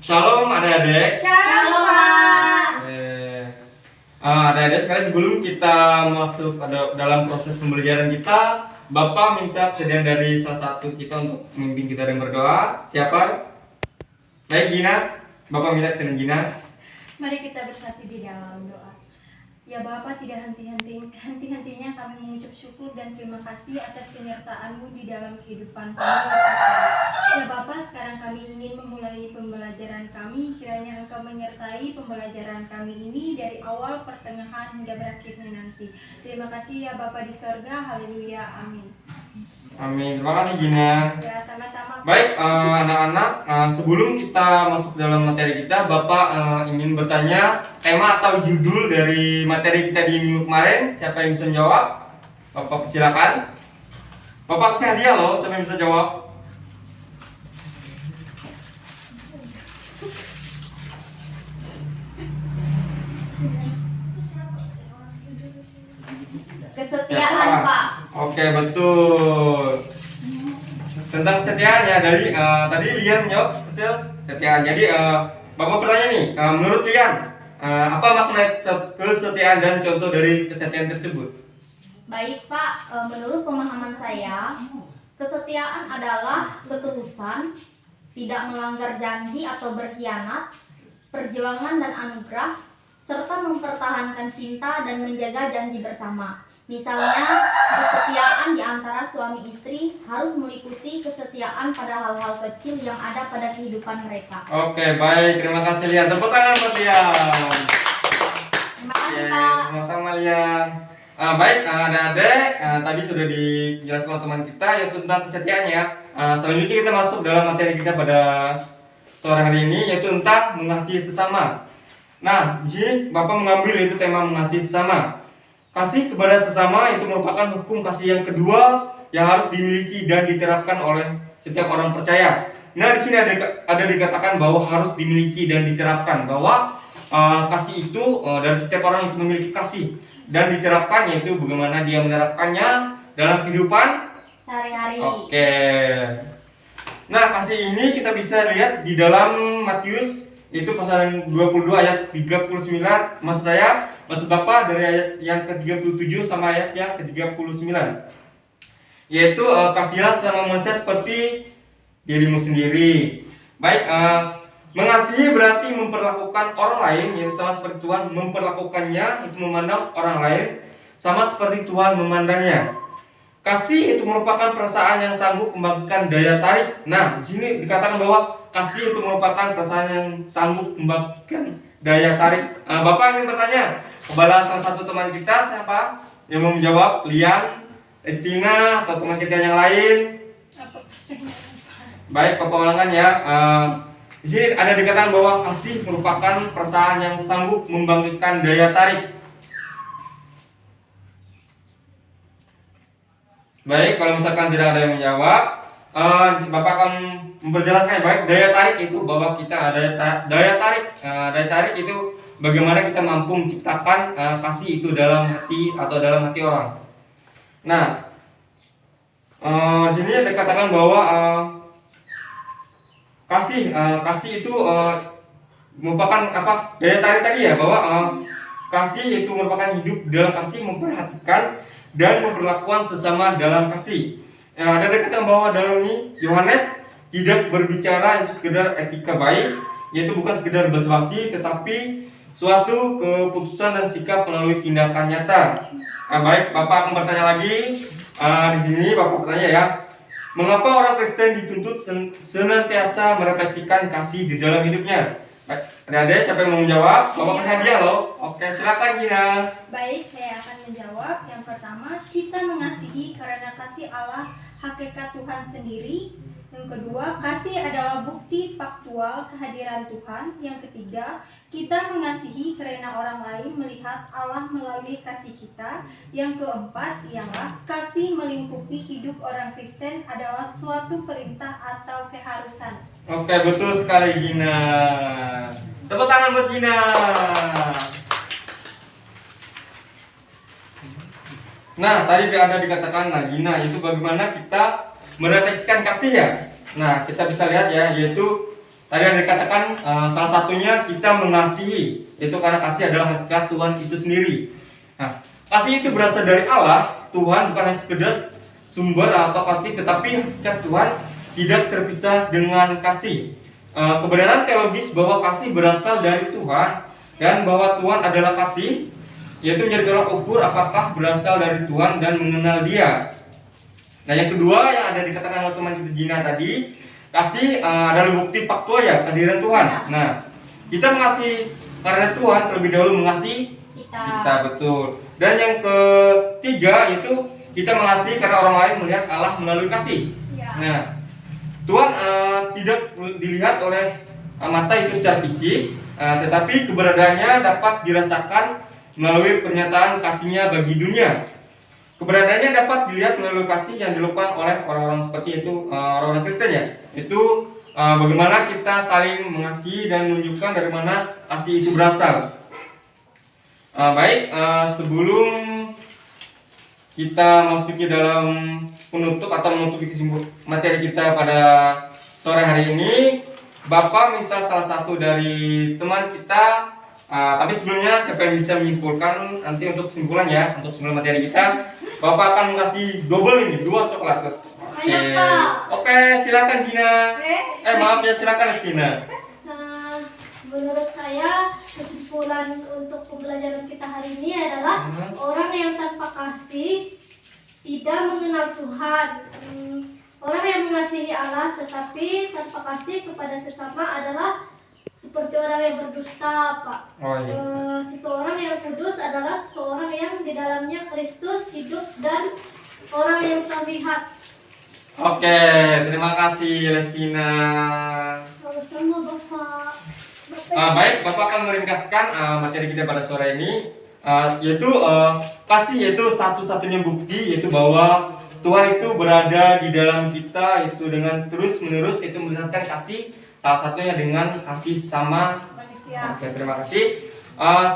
Shalom adik-adik. Shalom, Pak. Adik-adik sekalian, sebelum kita masuk dalam proses pembelajaran kita, Bapak minta kesediaan dari salah satu kita untuk memimpin kita dan berdoa. Siapa? Baik, Gina. Bapak minta kesediaan Gina. Mari kita bersatu di dalam doa. Ya Bapa, tidak henti-hentinya kami mengucap syukur dan terima kasih atas penyertaan-Mu di dalam kehidupan kami. Ya Bapa, sekarang kami ingin memulai pembelajaran kami. Kiranya Engkau menyertai pembelajaran kami ini dari awal, pertengahan, hingga berakhirnya nanti. Terima kasih ya Bapa di sorga. Haleluya. Amin. Amin. Terima kasih Gina. Ya, sama-sama. Baik, anak-anak, sebelum kita masuk dalam materi kita, Bapak ingin bertanya tema atau judul dari materi kita di minggu kemarin. Siapa yang bisa menjawab? Bapak silakan. Bapak kasih hadiah loh, siapa yang bisa jawab? Kesetiaan, Ya, Pak. Oke, betul. Tentang kesetiaan ya, dari tadi Lian jawab kesetiaan. Jadi Bapak bertanya nih, menurut Lian, apa makna kesetiaan dan contoh dari kesetiaan tersebut? Baik, Pak. Menurut pemahaman saya, kesetiaan adalah ketulusan, tidak melanggar janji atau berkhianat, perjuangan dan anugerah, serta mempertahankan cinta dan menjaga janji bersama. Misalnya, kesetiaan di antara suami istri harus meliputi kesetiaan pada hal-hal kecil yang ada pada kehidupan mereka. Oke, baik. Terima kasih Lian. Tepuk tangan buat Lian. Terima kasih, Oke, Pak. sama-sama Lian. Baik, adik-adik, tadi sudah dijelaskan oleh teman kita yaitu tentang kesetiaan ya. Selanjutnya kita masuk dalam materi kita pada sore hari ini yaitu tentang mengasihi sesama. Nah, di sini Bapak mengambil yaitu tema mengasihi sesama. Kasih kepada sesama itu merupakan hukum kasih yang kedua yang harus dimiliki dan diterapkan oleh setiap orang percaya. Nah, di sini ada dikatakan bahwa harus dimiliki dan diterapkan, bahwa kasih itu dari setiap orang itu memiliki kasih dan diterapkan, yaitu bagaimana dia menerapkannya dalam kehidupan Sehari-hari. Oke. Nah, kasih ini kita bisa lihat di dalam Matius itu pasal yang 22 ayat 39. Maksud Bapak dari ayat yang ke-37 sama ayat yang ke-39. Yaitu kasihilah sesama manusia seperti dirimu sendiri. Baik, mengasihi berarti memperlakukan orang lain yaitu sama seperti Tuhan memperlakukannya, itu memandang orang lain sama seperti Tuhan memandangnya. Kasih itu merupakan perasaan yang sanggup membangkitkan daya tarik. Nah, di sini dikatakan bahwa kasih itu merupakan perasaan yang sanggup membangkitkan daya tarik. Bapak ingin bertanya kepada salah satu teman kita, siapa yang mau menjawab? Lian, Estina, atau teman kita yang lain? Baik, Bapak ulangan ya. Di sini ada dikatakan bahwa kasih merupakan perasaan yang sanggup membangkitkan daya tarik. Baik, kalau misalkan tidak ada yang menjawab, Bapak akan memperjelaskan. Baik, daya tarik itu bahwa kita ada daya tarik. Daya tarik itu bagaimana kita mampu menciptakan kasih itu dalam hati atau dalam hati orang. Nah, di sini dikatakan bahwa kasih itu merupakan apa? Daya tarik tadi ya, bahwa kasih itu merupakan hidup dalam kasih, memperhatikan dan memperlakukan sesama dalam kasih. Ada dikatakan bahwa dalam ini Yohanes tidak berbicara itu sekedar etika baik, yaitu bukan sekedar basa-basi, tetapi suatu keputusan dan sikap melalui tindakan nyata. Baik, Bapak akan bertanya lagi. Di sini Bapak bertanya ya, mengapa orang Kristen dituntut senantiasa merefleksikan kasih di dalam hidupnya? Baik, ada siapa yang mau menjawab? Bapak kasih hadiah loh. Oke, silakan Gina. Baik, saya akan menjawab. Yang pertama, kita mengasihi karena kasih Allah hakikat Tuhan sendiri. Yang kedua, kasih adalah bukti faktual kehadiran Tuhan. Yang ketiga, kita mengasihi karena orang lain melihat Allah melalui kasih kita. Yang keempat ialah kasih melingkupi hidup orang Kristen adalah suatu perintah atau keharusan. Oke, betul sekali Gina. Tepuk tangan buat Gina. Nah, tadi ada dikatakan Gina itu bagaimana kita merefleksikan kasih ya. Nah, kita bisa lihat ya, yaitu tadi ada dikatakan salah satunya kita mengasihi, itu karena kasih adalah hakikat Tuhan itu sendiri. Nah, kasih itu berasal dari Allah. Tuhan bukan hanya sekedar sumber atau kasih, tetapi hakikat Tuhan tidak terpisah dengan kasih. Kebenaran teologis bahwa kasih berasal dari Tuhan dan bahwa Tuhan adalah kasih, yaitu menjadi tolak ukur apakah berasal dari Tuhan dan mengenal Dia. Nah, yang kedua yang ada dikatakan oleh teman kita Gina tadi, kasih adalah bukti faktual ya kehadiran Tuhan. Nah, kita mengasihi karena Tuhan terlebih dahulu mengasihi kita, betul. Dan yang ketiga yaitu kita mengasihi karena orang lain melihat Allah melalui kasih. Nah, Tuhan tidak dilihat oleh mata itu secara fisik, tetapi keberadaannya dapat dirasakan melalui pernyataan kasihnya bagi dunia. Keberadaannya dapat dilihat melalui kasih yang dilakukan oleh orang-orang seperti itu, orang-orang Kristen ya. Itu bagaimana kita saling mengasihi dan menunjukkan dari mana kasih itu berasal. Baik, sebelum kita masuk ke dalam penutup atau menutupi materi kita pada sore hari ini, Bapak minta salah satu dari teman kita. Tapi sebelumnya siapa yang bisa menyimpulkan nanti untuk kesimpulan ya, untuk sebelum materi kita, Bapak akan mengasih double ini, 2 coklat. Oke, silakan Gina. Maaf ya, silakan Gina. Menurut saya kesimpulan untuk pembelajaran kita hari ini adalah orang yang tanpa kasih tidak mengenal Tuhan. Orang yang mengasihi Allah tetapi tanpa kasih kepada sesama adalah seperti orang yang berdusta, Pak. Seseorang yang kudus adalah seseorang yang di dalamnya Kristus hidup dan orang yang salihat. Oke, terima kasih Lestina. Sama-sama Bapak. Baik, Bapak akan meringkaskan materi kita pada sore ini, yaitu kasih yaitu satu-satunya bukti yaitu bahwa Tuhan itu berada di dalam kita, itu dengan terus-menerus itu melihatkan kasih. Salah satunya dengan kasih sama manusia. Oke, terima kasih.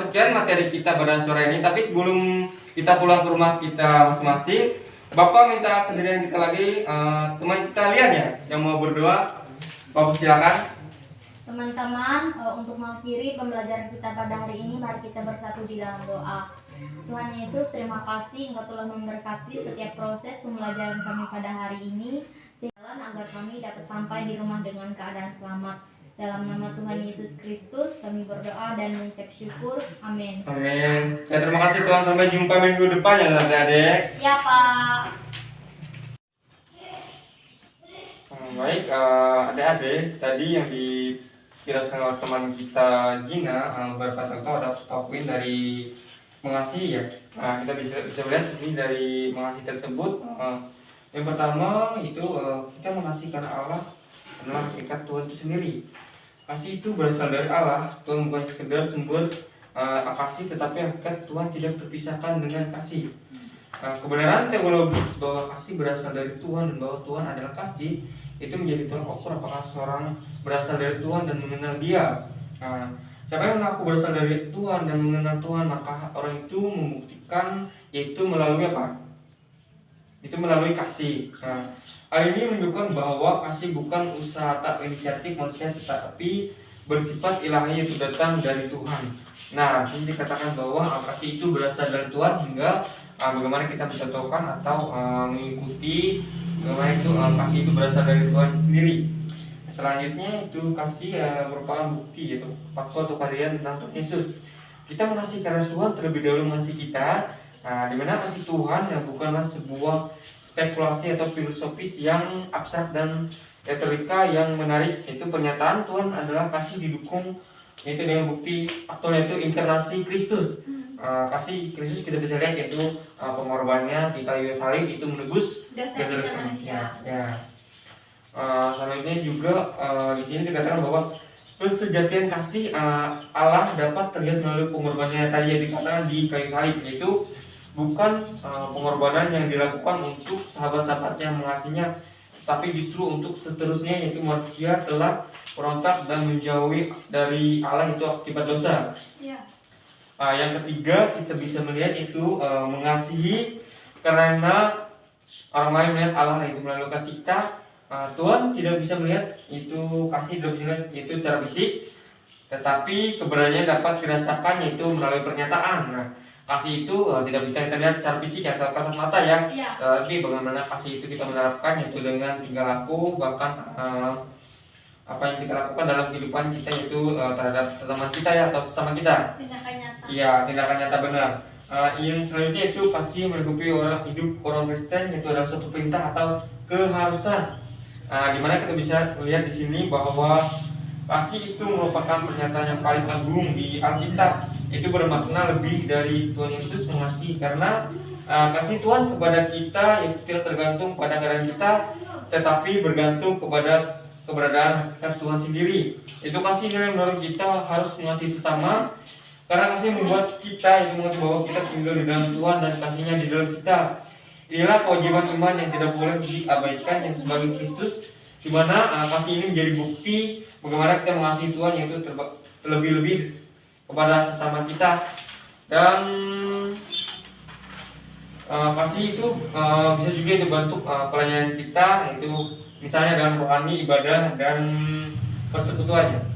Sekian materi kita pada sore ini. Tapi sebelum kita pulang ke rumah kita masing-masing, Bapak minta kesediaan kita lagi. Teman kita lihat ya, yang mau berdoa, Bapak silakan. Teman-teman, untuk mengakhiri pembelajaran kita pada hari ini, mari kita bersatu di dalam doa. Tuhan Yesus, terima kasih Engkau telah memberkati setiap proses pembelajaran kami pada hari ini, sehingga agar kami dapat sampai di rumah dengan keadaan selamat. Dalam nama Tuhan Yesus Kristus kami berdoa dan mengucap syukur. Amin. Amin. Ya, terima kasih Tuhan, sampai jumpa minggu depan ya adik-adik. Ya Pak. Baik, adik-adik, tadi yang dijelaskan oleh teman kita Gina, beberapa contoh ada poin dari mengasihi ya. Kita bisa melihat ini dari mengasihi tersebut. Yang pertama itu kita mengasihi karena Allah adalah hakikat Tuhan itu sendiri. Kasih itu berasal dari Allah. Tuhan bukan sekedar sumber kasih, tetapi hakikat Tuhan tidak terpisahkan dengan kasih. Kebenaran teologis bahwa kasih berasal dari Tuhan dan bahwa Tuhan adalah kasih itu menjadi tolak ukur apakah seorang berasal dari Tuhan dan mengenal Dia. Siapa yang mengaku berasal dari Tuhan dan mengenal Tuhan, maka orang itu membuktikan, yaitu melalui apa? Itu melalui kasih. Hal ini menunjukkan bahwa kasih bukan usaha atau inisiatif manusia, tetapi bersifat ilahi, itu datang dari Tuhan. Nah, ini dikatakan bahwa kasih itu berasal dari Tuhan, hingga bagaimana kita mencontohkan atau mengikuti bagaimana itu kasih itu berasal dari Tuhan sendiri. Selanjutnya itu kasih merupakan bukti, yaitu faktor atau kehadiran tentang Tuhan Yesus. Kita mengasihi karena Tuhan terlebih dahulu mengasihi kita. Dimana kasih Tuhan yang bukanlah sebuah spekulasi atau filosofis yang abstrak dan retorika yang menarik. Itu pernyataan Tuhan adalah kasih didukung yaitu dengan bukti faktornya itu inkarnasi Kristus. Kasih Kristus kita bisa lihat yaitu pengorbanannya di kayu salib itu menebus dosa manusia. Ya. Selanjutnya juga di sini dikatakan bahwa kesejatian kasih Allah dapat terlihat melalui pengorbanannya tadi yang dikatakan di kayu salib, yaitu bukan pengorbanan yang dilakukan untuk sahabat-sahabat yang mengasihinya, tapi justru untuk seterusnya, yaitu manusia telah berontak dan menjauhi dari Allah itu akibat dosa. Yang ketiga kita bisa melihat itu mengasihi karena orang lain melihat Allah itu melalui kasih kita. Tuhan tidak bisa melihat itu, kasih tidak bisa melihat itu secara fisik, tetapi keberadaannya dapat dirasakan yaitu melalui pernyataan. Nah, kasih itu tidak bisa kita lihat secara fisik atau kasat mata ya. Ya. Tapi bagaimana kasih itu kita menerapkan yaitu dengan tingkah laku, bahkan apa yang kita lakukan dalam kehidupan kita yaitu terhadap teman kita ya atau sesama kita. Tindakan nyata. Iya, tindakan nyata benar. Yang selanjutnya itu pasti melingkupi orang hidup orang Kristen yaitu adalah suatu perintah atau keharusan. Dimana kita bisa lihat di sini bahwa kasih itu merupakan pernyataan yang paling agung di Alkitab. Itu bermakna lebih dari Tuhan Yesus mengasihi, karena kasih Tuhan kepada kita itu tidak tergantung pada keadaan kita, tetapi bergantung kepada keberadaan hakikat Tuhan sendiri. Itu kasih yang menurut kita harus mengasihi sesama, karena kasih membuat kita itu mengerti bahwa kita tinggal di dalam Tuhan dan kasihnya di dalam kita. Inilah kewajiban iman yang tidak boleh diabaikan yang sebagai Kristus, di mana kasih ini menjadi bukti bagaimana kita mengasihi Tuhan, yaitu terlebih-lebih kepada sesama kita. Dan kasih itu bisa juga itu bentuk pelayanan kita, yaitu misalnya dalam rohani, ibadah, dan persekutuan.